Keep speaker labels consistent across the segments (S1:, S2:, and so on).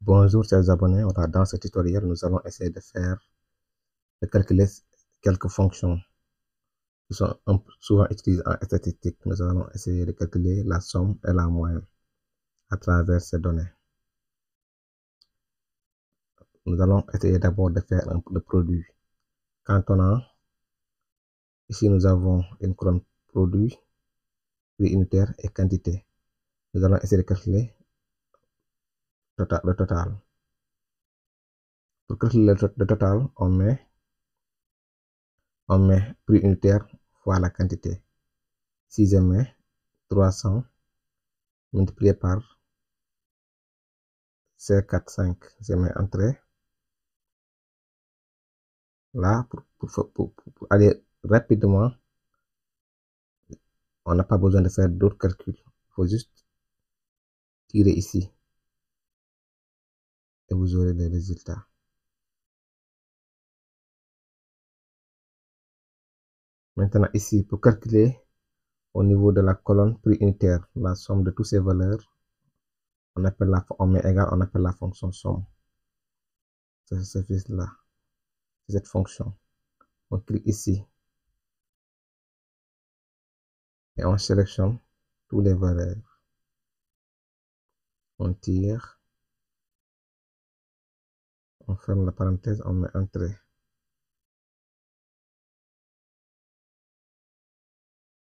S1: Bonjour chers abonnés, dans ce tutoriel, nous allons essayer de calculer quelques fonctions qui sont souvent utilisées en statistique. Nous allons essayer de calculer la somme et la moyenne à travers ces données. Nous allons essayer d'abord de faire le produit cantonal. Ici, nous avons une colonne produit, prix unitaire et quantité. Nous allons essayer de calculer le total. Pour calculer le total, on met prix unitaire fois la quantité. Si je mets 300 multiplié par C45, je mets entrée. Là, pour aller rapidement, on n'a pas besoin de faire d'autres calculs. Il faut juste tirer ici et vous aurez les résultats. Maintenant ici, pour calculer au niveau de la colonne prix unitaire, la somme de toutes ces valeurs, on met égal, on appelle la fonction somme. C'est là, cette fonction. On clique ici et on sélectionne tous les valeurs. On tire, on ferme la parenthèse, on met entrée.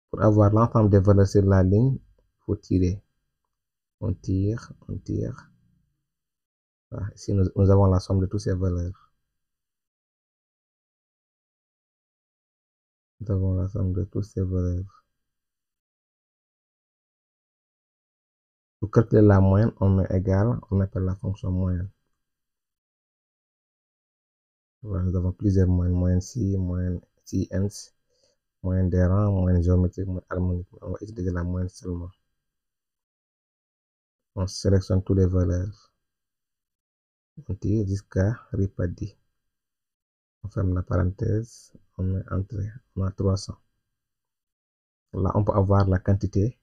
S1: Pour avoir l'ensemble des valeurs sur la ligne, il faut tirer. On tire, on tire. Voilà. Ici, nous avons la somme de toutes ces valeurs. Nous avons la somme de toutes ces valeurs. Pour calculer la moyenne, on met égal, on appelle la fonction moyenne. Voilà, nous avons plusieurs moyennes. Moyenne ci, moyenne ci, ns, moyenne des rangs, moyenne géométrique, moyenne harmonique. On va utiliser la moyenne seulement. On sélectionne toutes les valeurs. On tire jusqu'à Ripadi. On ferme la parenthèse, on met entrée, on a 300. Là, on peut avoir la quantité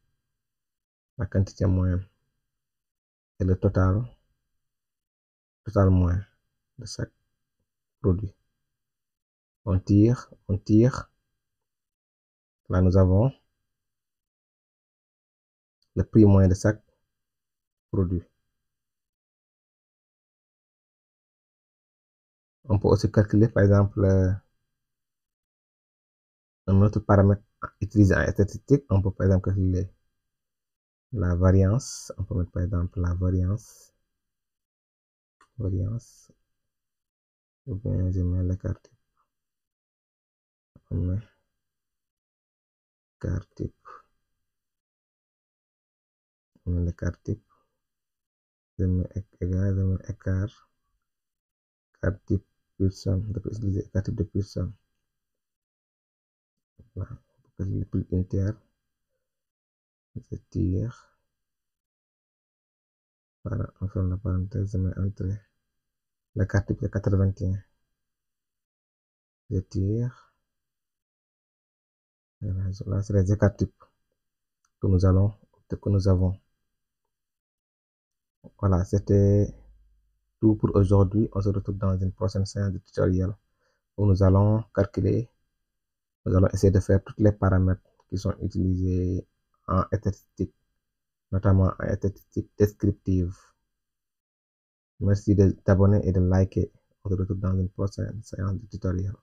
S1: moyenne et le total moyen de chaque produit. On tire. Là, nous avons le prix moyen de chaque produit. On peut aussi calculer, par exemple, un autre paramètre utilisé en statistique. On peut, par exemple, calculer la variance. On peut mettre, par exemple, la variance. Ou bien, je mets l'écart type. On met l'écart type. On met l'écart type. Je mets égal, je mets écart type personne. On peut utiliser écart type de personne. Voilà. On peut calculer le prix unitaire. Je tire. Voilà, on ferme la parenthèse, je mets entrée. L'écart type est 81. Je tire. Voilà, là, c'est les écarts types que nous avons. Voilà, c'était tout pour aujourd'hui. On se retrouve dans une prochaine séance de tutoriel où nous allons essayer de faire tous les paramètres qui sont utilisés en statistique, notamment en statistique descriptive. Merci de t'abonner et de liker. On se retrouve dans une prochaine séance de tutoriel.